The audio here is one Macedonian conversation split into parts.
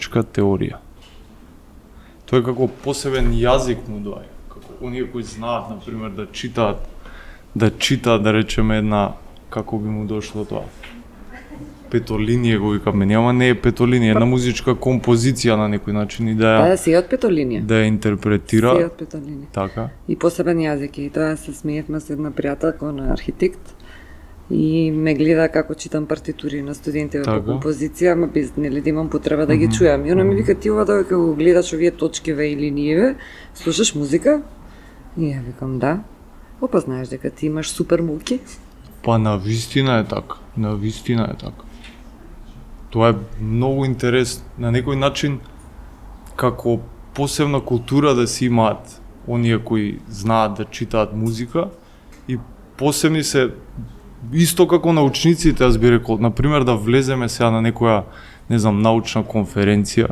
музичка теорија. Тоа е како посебен јазик му доаѓа, како оние кои знаат, например, да читаат, да речеме една, како би му дошло тоа. Петолинија го викаме, ама не е петолинија, една музичка композиција на некој начин и Да, си од петолинија. Да ја интерпретира. Си од петолинија. Така. И посебен јазик и тоа се смеевме со една пријателка на архитект и ме гледа како читам партитури на студентите по композиција, ама без нели да имам потреба да ги чујам. И она ми вика ти ова дека го гледаш овие точкиве и линииве, слушаш музика? И ја викам да. Опа знаеш дека ти имаш супер муки? Па навистина е така. Навистина е така. Тоа е многу интерес на некој начин како посебна култура да си имаат оние кои знаат да читаат музика и посебни се исто како научниците, аз би рекол, например да влеземе сега на некоја, не знам, научна конференција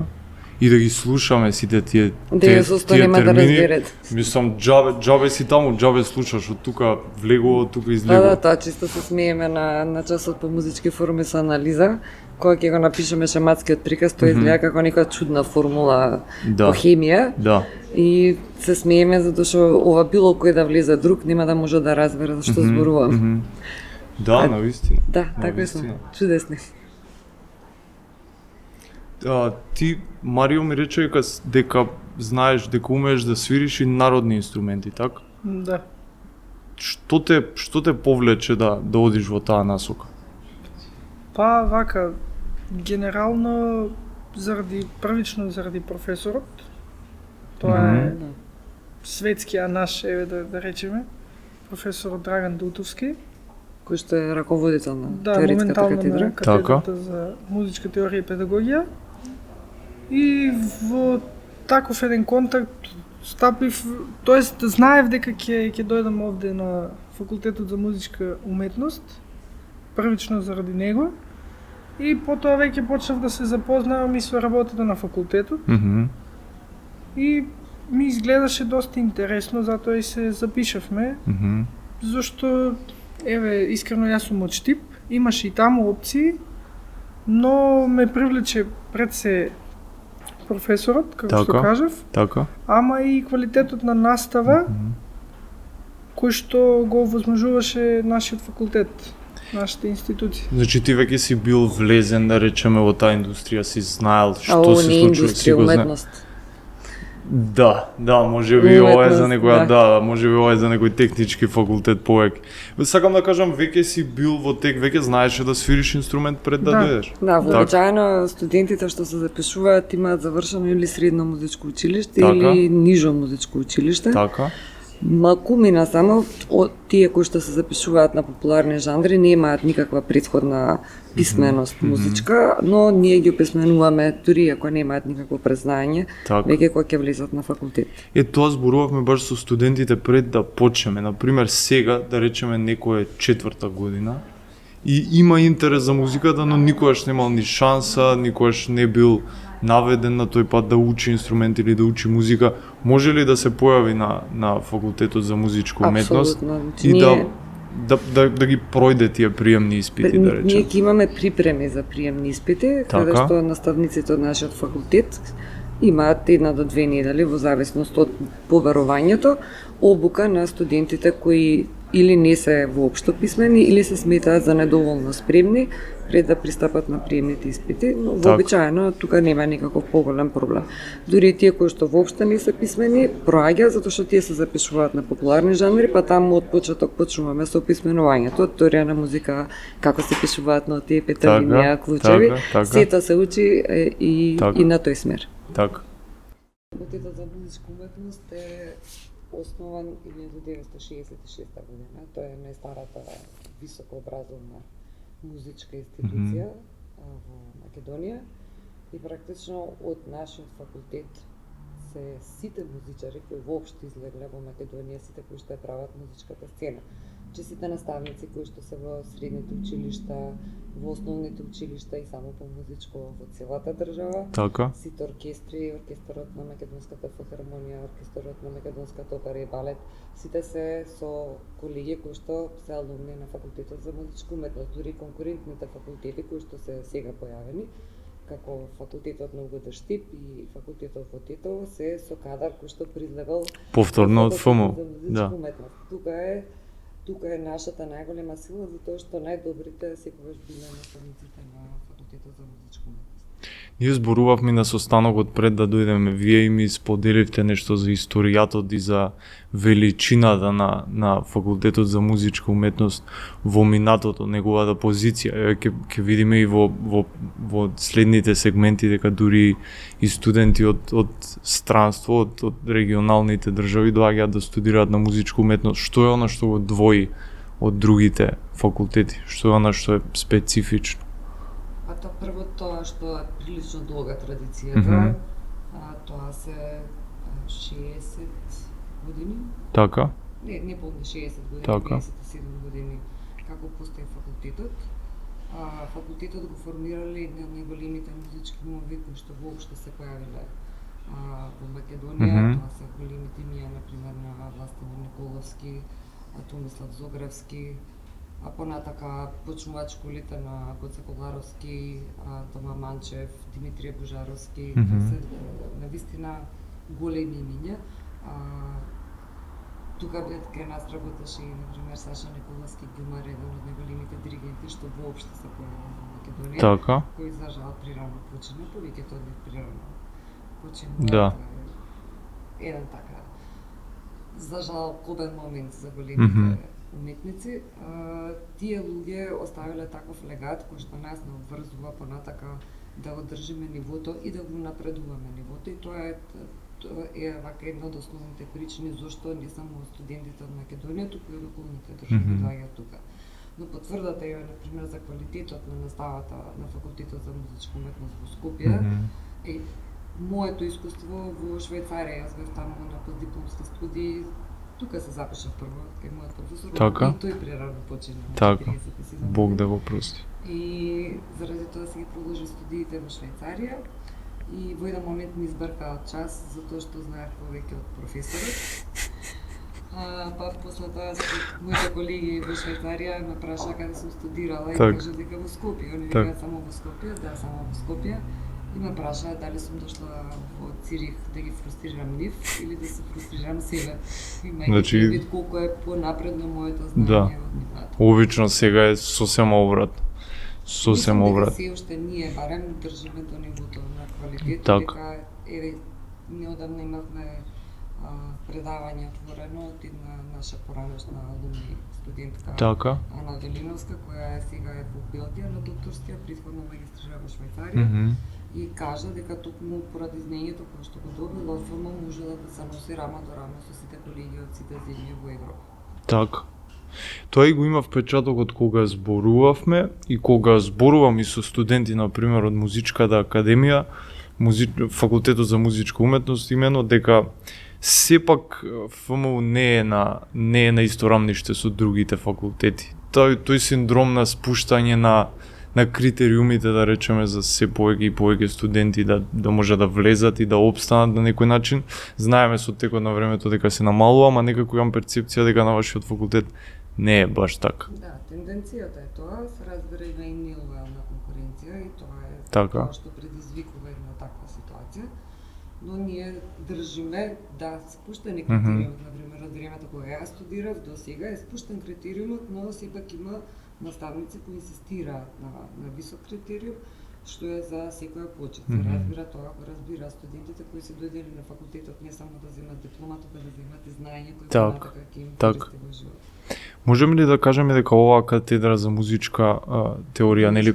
и да ги слушаме сите тие термини. Да разберете. Мислам, џабе си таму, џабе слушаш, од тука влегува, од тука излегува. Да, тоа чисто се смееме на часот по музички форми со анализа, кога ќе го напишеме шематскиот приказ, тоа изгледа како нека чудна формула по хемија. Да. И се смееме затоа што ова било кој да влезе друг нема да може да разбере за што зборувам. Да, навистина. Да, така е. Чудесни. Ти, Марио, ми рече дека знаеш, дека умееш да свириш и народни инструменти, така? Да. Што те повлече да одиш во таа насока? Па, вака, генерално, првично заради професорот. Тоа е светскиот наш, еве да речеме, професор Драган Дутовски. Кој што е раководител на теоретската катедра. На катедрата за музичка теорија и педагогија. И во таков еден контакт стапив, тоест знаев дека ќе дојдам овде на факултетот за музичка уметност, првично заради него. И потоа веќе почнав да се запознавам и со работата на факултетот. И ми изгледаше доста интересно, затоа и се запишавме. Зашто, еве, искрено јас сум од Штип, имаше и таму опции, но ме привлече пред се професорот, како што кажав, ама и квалитетот на настава, кој што го возможуваше нашиот факултет, нашата институција. Значи ти веќе си бил влезен, да речеме, во таа индустрија, си знаел што се случува, си го знаел. Да, можеби ова е за некоја, можеби ова е за некој технички факултет повеќе. Сакам да кажам, веќе си бил во тек, веќе знаеше да свириш инструмент пред да дојдеш. Да, вообичаено студентите што се запишуваат имаат завршено или средно музичко училиште или нижо музичко училиште. Така. Малкумина само од тие кои што се запишуваат на популарни жанри немаат никаква претходна писменост музичка, но ние ги описменуваме дури ако немаат никакво презнање, веќе кога ќе влезат на факултет. Тоа зборувавме баш со студентите пред да почнеме. Например, сега, да речеме, некој е 4-та година и има интерес за музиката, но никогаш немал ни шанса, никогаш не бил наведен на тој пат да учи инструмент или да учи музика. Може ли да се појави на факултетот за музичка уметност и да ги пројде тие приемни испити, да речем? Ние ќе имаме припреми за приемни испити, каде што наставниците од нашиот факултет имаат 1 до 2 недели во зависност од поверувањето, обука на студентите кои или не се воопшто писмени или се сметаат за недоволно спремни пред да пристапат на приемните испити, но вообичаено тука нема никаков поголем проблем. Дури тие кои што воопшто не се писмени проаѓаат затоа што тие се запишуваат на популарни жанри, па таму од почеток почнуваме со писменувањето, од теорија на музика, како се пишуваат нотите, петалинија, клучеви, сето се учи и на тој смер. Така. Факултетот за музичка уметност е основан 1966 година. Тоа е најстарата високообразовна музичка институција во Македонија и практично од нашиот факултет се сите музичари кои воопшто излегле во Македонија, сите кои што ја прават музичката сцена. Сите наставници кои што се во средните училишта, во основните училишта и само по музичко во целата држава. Така. Сите оркестри, оркестарот на Македонската филхармонија, оркестарот на Македонската опера и балет, сите се со колеги кои што се алумни на факултетот за музичка уметност, дури конкурентните факултети кои што се сега појавени, како факултетот на УГД Штип и факултетот во Тетово се со кадар кој што призлегал повторно од ФМУ. Да. Тука е нашата најголема сила затоа што најдобрите секогаш биле наставниците на факултетот за музичко уметност. Ние зборувавме на состанокот пред да дојдеме, вие и ми споделивте нешто за историјатот и за величината на факултетот за музичка уметност во минатото, неговата позиција. Ќе видиме и во следните сегменти дека дури и студенти од странство, од регионалните држави доаѓаат да студираат на музичка уметност. Што е она што го двои од другите факултети? Што е она што е специфично? А тоа прво тоа што е прилично долга традицијата, тоа се 60 години. Така. Не помни 60 години, така. 57 години како постои факултетот. Факултетот го формирале една од најголемите музички умови кои што воопшто се појавиле во Македонија. Тоа се големите имија, например, на Властимир Николовски, Томислав Зогревски, а понатака почнуваат школите на Гоце Коларовски, Тома Манчев, Димитрije Божаровски, тоа се навистина големи имиња. Тука кај нас работеше и, например, Саша Николовски Гюмар, еден од најголемите диригенти што воопшто се појави во Македонија, така. Кој за жал прирано почина, повеќето од нив прирано почина. Да. Еден така, за жал, кобен момент за големите уметници. Тие луѓе оставиле таков легат кој што нас не обврзува понатака да го држиме нивото и да го напредуваме нивото, и тоа е вака една од основните причини зашто не само студентите од Македонија, туку и од околните држави доаѓаат тука. Но потврдата е, например, за квалитетот на наставата на факултетот за музичка уметност во Скопје е моето искуство во Швајцарија. Јас бев таму на постдипломски студии. Тука се запишав прво кај мојот професор, така. И тој прерано почина. Така. Бог да го прости. И заради тоа си ги продолжи студиите во Швајцарија. И во еден момент ми избркаа час затоа што знаев повеќе од професорот. Па после тоа моите колеги во Швајцарија ме прашаа каде сум студирала и кажа дека во Скопје. Они викаат само во Скопје, да, само во Скопје. И ме прашаа дали сум дошла во Цирих да ги фрустрирам нив или да се фрустрирам себе. Имајќи вид колку е понапредно моето знаење од нивната. Обично сега е сосема обрат. Сосема обрат. Се уште ние барем држиме до нивото на квалитет, дека еве неодамна имавме предавање отворено од една наша поранешна алумни студентка, Ана Велиновска, која сега е во Белгија на докторскија, претходно магистрира во Швајцарија, и кажа дека токму поради знаењето кое што го добила, ФМ можела да се носи рама до рама со сите колеги од сите земји во Европа. Така. Тоа и го има впечатокот кога зборувавме и кога зборувам и со студенти, например, од музичката академија, факултетот за музичка уметност, имено дека сепак ФМУ не е на исто рамниште со другите факултети. Тој синдром на спуштање на критериумите, да речеме, за се повеќе и повеќе студенти да може да влезат и да опстанат на некој начин. Знаеме со текот на времето дека се намалува, ама некако имам перцепција дека на вашиот факултет не е баш така. Да, тенденцијата е тоа, се разбира има и нелојална конкуренција и тоа е така. Тоа што предизвикува една таква ситуација. Но ние држиме да спуштени критериумот, например, од времето кога јас студирав до сега е спуштен критериумот, но сепак има наставници кои инсистираат на висок критериум, што е за секоја почит. Се разбира тоа, го разбира студентите кои се дојдели на факултетот не само да земат диплома, туку да земат и знаење кои понатака ќе им користи во живот. Можеме ли да кажеме дека оваа катедра за музичка теорија, нели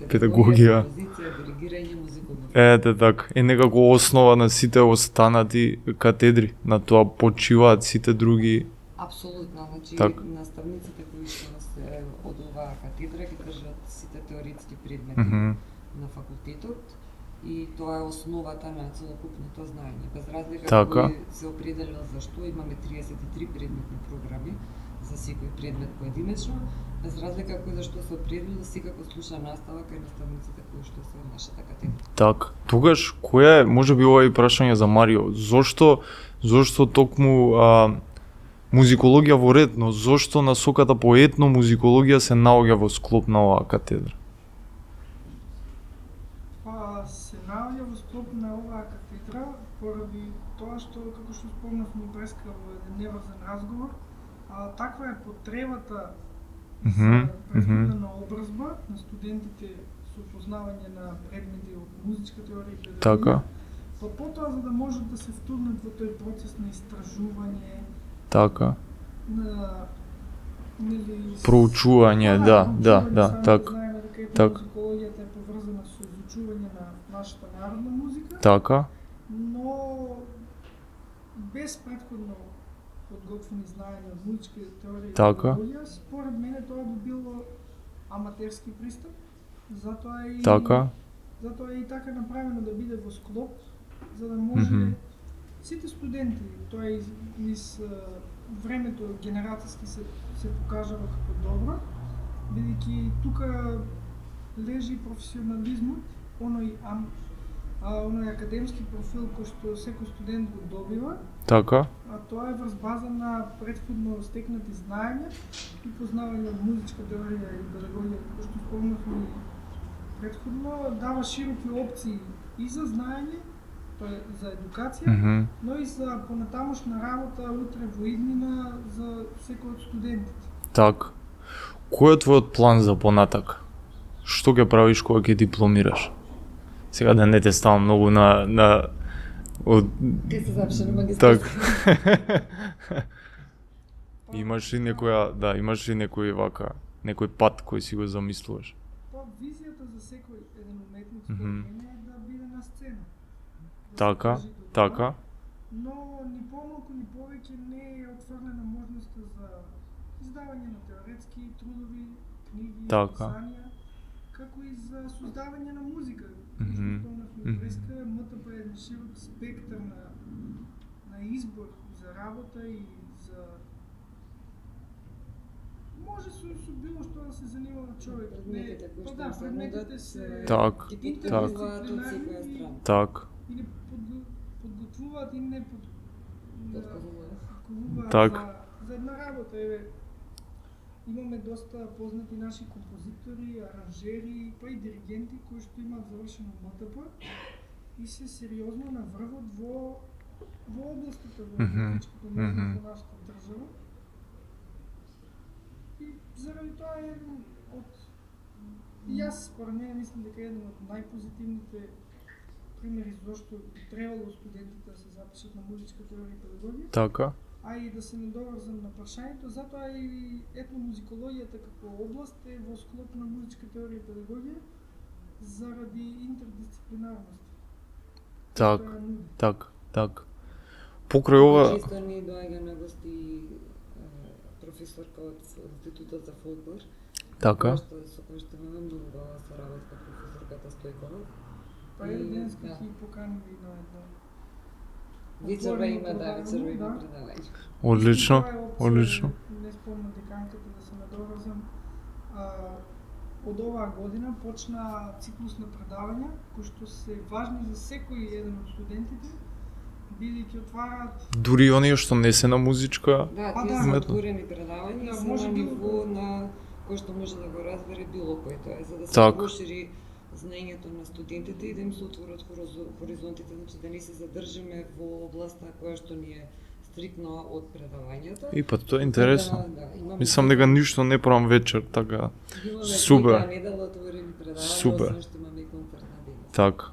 педагогија, диригирање, музикално, така, е некако основа на сите останати катедри, на тоа почиваат сите други? Апсолутно, значи наставниците кои што се од оваа катедра ги држат сите теоретски предмети на факултетот и тоа е основата на целокупното знаење. Без разлика кој се определил зашто имаме 33 предметни програми за секој предмет поединечно, без разлика кој зашто се определил, секако слуша настава кај наставниците кои што се од нашата катедра. Така. Тогаш која е, можеби ова е прашање за Марио, зошто токму музикологија во ред, но зошто насоката по етномузикологија се наоѓа во склоп на оваа катедра? спомнав ми преска во еден неврзен разговор, таква е потребата Мгм, за претходна образба на студентите со познавање на предмети од музичка теорија и педагогија. Така. Па потоа за да можат да се втурнат во тој процес на истражување, Така. на Проучување, да, така. Знаеме дека и така. музикологијата е поврзана со изучување на нашата народна музика, Така. но без претходно подготвени знаења од музичка теорија и Така. педагогија, според мене тоа би било аматерски пристап. Затоа е и така направено да биде во склоп, за да може сите студенти, тоа из времето генерацијски се покажава како добро, бидејќи тука лежи професионализмот, оној академски профил кој што секој студент го добива, Така. а тоа е врз база на претходно стекнати знаења и познавање од музичка теорија и педагогија, кој што спомнавме претходно, дава широки опции и за знаење, тоа е за едукација, но и за понатамошна работа утре во иднина за секој од студентите. Така. Кој е твојот план за понатак? Што ќе правиш кога ќе дипломираш? Сега да не те ставам многу на Ти се запиша на магистарство. Имаш ли некој вака, некој пат кој си го замислуваш? Па визијата за секој еден уметник според мене е да биде на сцена. Така, така. Но ни помалку ни повеќе не е отворена можноста за издавање на теоретски трудови, книги, писања, како и за создавање на музика. Преска МТП е еден широк спектар на избор за работа и за може со било што да се занимава човек. Предметите се Так. И не подготвуваат и не Так. за една работа. Имаме доста познати наши композитори, аранжери, па и диригенти кои што имаат завршено МТП и се сериозно на врвот во областите во музичкото во нашата држава. И заради тоа е еден од јас според мене мислам дека е еден од најпозитивните примери зашто требало студентите да се запишат на музичка теорија и педагогија. Така. А и да се надоврзам на прашањето, затоа и етномузикологијата како област е во склоп на музичка теорија и педагогија заради интердисциплинарност. Так. Покрај ова Често ни доаѓа на гости професорка од Институтот за фолклор. Така. Со кој што имаме многу добра соработка, професорката Стојкова. Па денес ќе поканим на едно вечерва има предавање. Одлично. Не спомнам деканката да се надоврзам. Од оваа година почна циклус на предавања кои што се важни за секој еден од студентите, бидејќи отвараат дури оние што не се на музичка. Да, тие се отворени предавања, се на ниво на кој што може да го разбере било кој тоа е, за да се пошири знаењето на студентите и да им се отворат хоризонтите, значи да не се задржиме во областа која што ни е стрикно од предавањата. И па тоа е интересно. Мислам дека ништо не правам вечер, така. Супер. Имаме недела отворени предавања, освен што имаме и концертна денес. Така.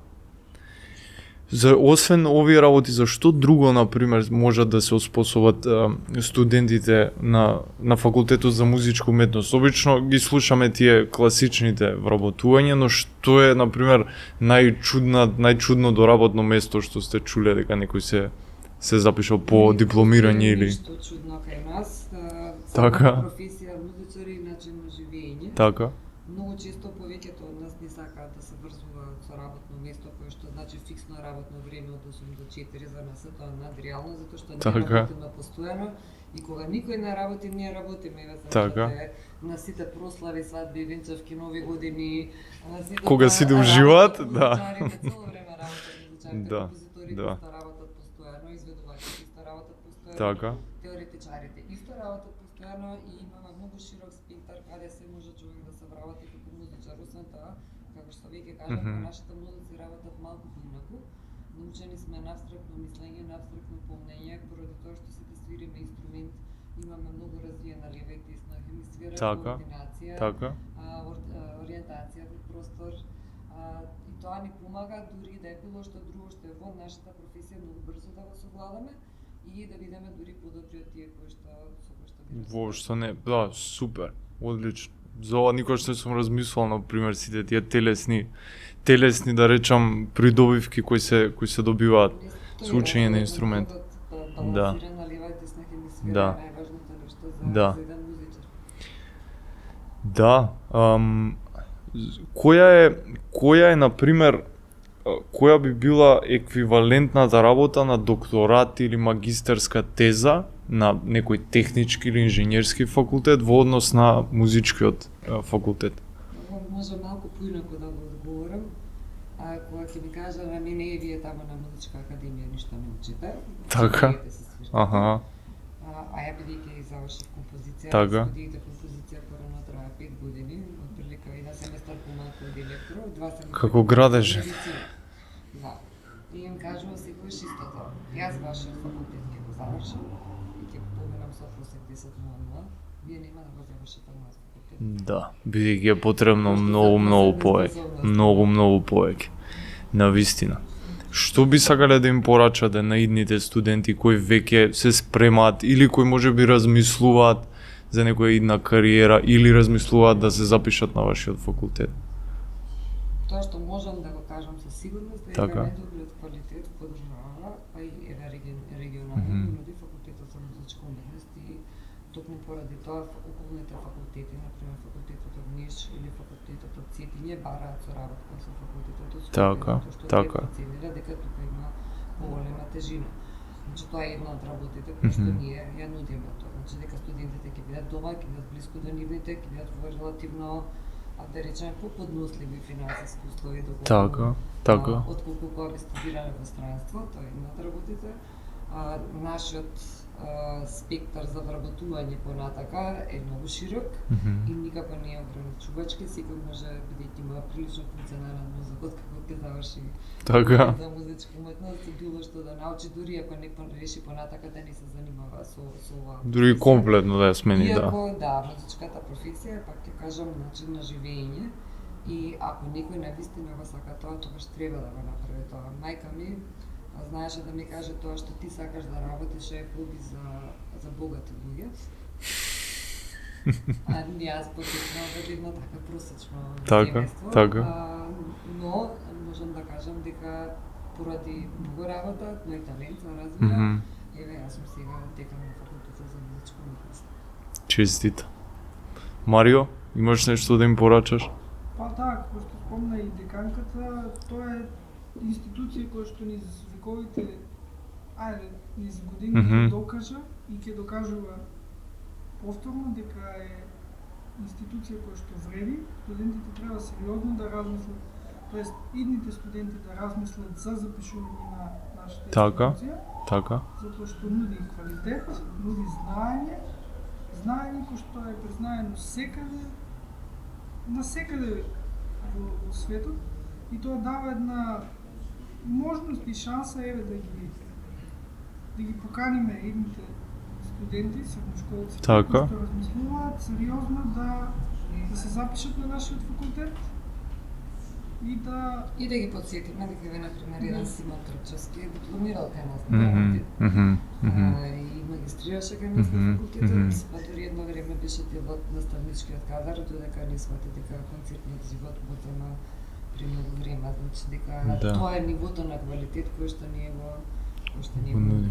Освен овие работи, за што друго, например, можат да се оспособат студентите на факултетот за музичка уметност? Обично ги слушаме тие класичните вработувања, но што е, например, најчудното работно место што сте чуле дека некој се запишал по дипломирање или? Ништо чудно кај нас. Така. Професија музичари и начин на живење. Така. Многу често повеќето од нас не сакаат да се врзуваат со работно место кое што значи фиксно работно време од 8 до 4, за нас е тоа надреално затоа што не работиме постојано и кога никој не работи, ние работиме. На сите прослави, свадби, венчавки, нови години, кога сите уживаат, да. Цело време работат, композиторите исто работат постојано, изведувачите исто работат постојано. Така. Теоретичарите исто работат постојано и имаме многу широк спектар каде се може човек да се вработи како музичар. Освен тоа, како што веќе кажав, нашите музици работат малку поинаку. научени сме на апстрактно мислење, на апстрактно помнење, поради тоа што сите свириме инструмент, имаме многу развиена лева и десна хемисфера, координација, ориентација во простор, и тоа ни помага дури да е било што друго што е во нашата професија многу брзо да го совладаме и да бидеме дури подобри од тие кои што Воопшто не, да, супер, одлично. За ова никош не сум размислувал, например, сите тие телесни да речам придобивки кои се добиваат со учење на инструмент. Да. Да. Да. Да. Која е, например, која би била еквивалентната работа на докторат или магистерска теза на некој технички или инженерски факултет во однос на музичкиот факултет? Може малку поинаку да го одговорам. Кога ќе ми кажа на мене вие таму на музичка академија ништо не учите. Така. Аха. А ја бидејќи завршив композиција, студиите композиција порано трае 5 години, отприлика една семестар помалку од електро, 2 семестра. Како градеже. Да. И им кажува секојаш истото. Јас вашиот факултет ќе го завршам и ќе поминам со просек 10.00. Вие нема да го завршите мојот факултет. Да, бидејќи е потребно многу повеќе. Навистина. Што би сакале да им порачате на идните студенти кои веќе се спремаат или кои можеби размислуваат за некоја идна кариера или размислуваат да се запишат на вашиот факултет? Тоа што можам да го кажам со сигурност е дека најдобриот квалитет во државава, па и регионално нуди факултетот за музичка уметност и токму поради тоа околните факултети, например факултетот од Ниш или факултетот од Цетиње бараат соработка со факултетот од Скопје, така. Оцениле дека тука има поголема тежина. Значи тоа е една од работите кои што ние ја нудиме тоа. Значи дека студентите ќе бидат дома, ќе бидат блиску до нивните, ќе бидат во релативно да речеме поподносливи финансиски услови Така. Отколку кога би студирале во странство, тоа е една од работите. Нашиот спектар за вработување понатака е многу широк и никако не е ограничувачки, секој може, бидејќи има прилично функционален мозок откако ќе заврши за музичка уметност и било што да научи, дури ако не реши понатака да не се занимава со ова. Дури комплетно да ја смени, Иако, музичката професија е, пак ќе кажам, начин на живење и ако некој навистина го сака тоа, тогаш треба да го направи тоа. Мајка ми знаеше да ми каже тоа што ти сакаш да работиш е хоби за богати луѓе. Јас потекнав од едно така просечно семејство. Но можам да кажам дека поради многу работа, мој талент се развива, еве јас сум сега декан на факултетот за музичка уметност. Честит. Марио, имаш нешто да им порачаш? Па да, како што спомна и деканката, тоа е институција која што низ вековите, низ години ќе докажа и ќе докажува повторно дека е институција која што вреди. Студентите треба сериозно да размислат, тоест идните студенти да размислат за запишување на нашата институција. Така. Затоа што нуди квалитет, нуди знаење кој што е признаено насекаде во светот и тоа дава една можност и шанса еве да ги поканиме едните студенти, средношколци, кои што размислуваат сериозно да се запишат на нашиот факултет и да ги подсетиме дека ве например еден Симон Трчевски е дипломирал кај нас и магистрираше кај нас на факултетот, па дури едно време беше дел од наставничкиот кадар, додека не свати дека концертниот живот го зема премногу време, значи дека тоа е нивото на квалитет кој што ние го нудиме.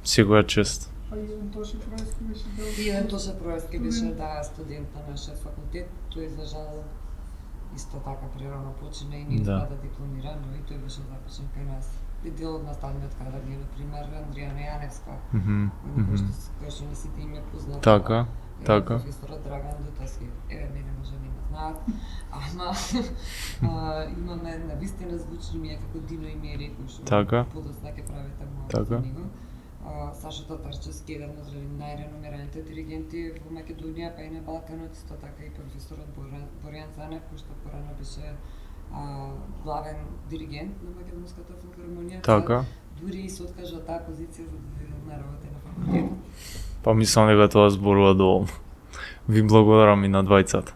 Секоја чест. А Иван Тоше Проевски беше дел. Иван Тоше Проевски беше студент на нашиот факултет, тој за жал исто така прерано почина и не успеа да дипломира, но и тој беше запишан кај нас. И дел од наставниот кадар ни, например, Андријана Јаневска, кој што не сите им е познато. Така. Професорот Драган Дутовски, еве мене може не ме знаат, ама имаме навистина звучни имиња како Дино и Мери, кои што подоцна ќе правите мојот за него. Сашо Татарчевски, еден од најреномираните диригенти во Македонија, па и на Балканот, исто така и професорот Борјан Цанев, кој што порано беше главен диригент на Македонската филхармонија. Така. Дури и се откажа таа позиција за да дојде на работа на факултетот. Па мислам дека тоа зборува доволно. Ви благодарам и на двајцата.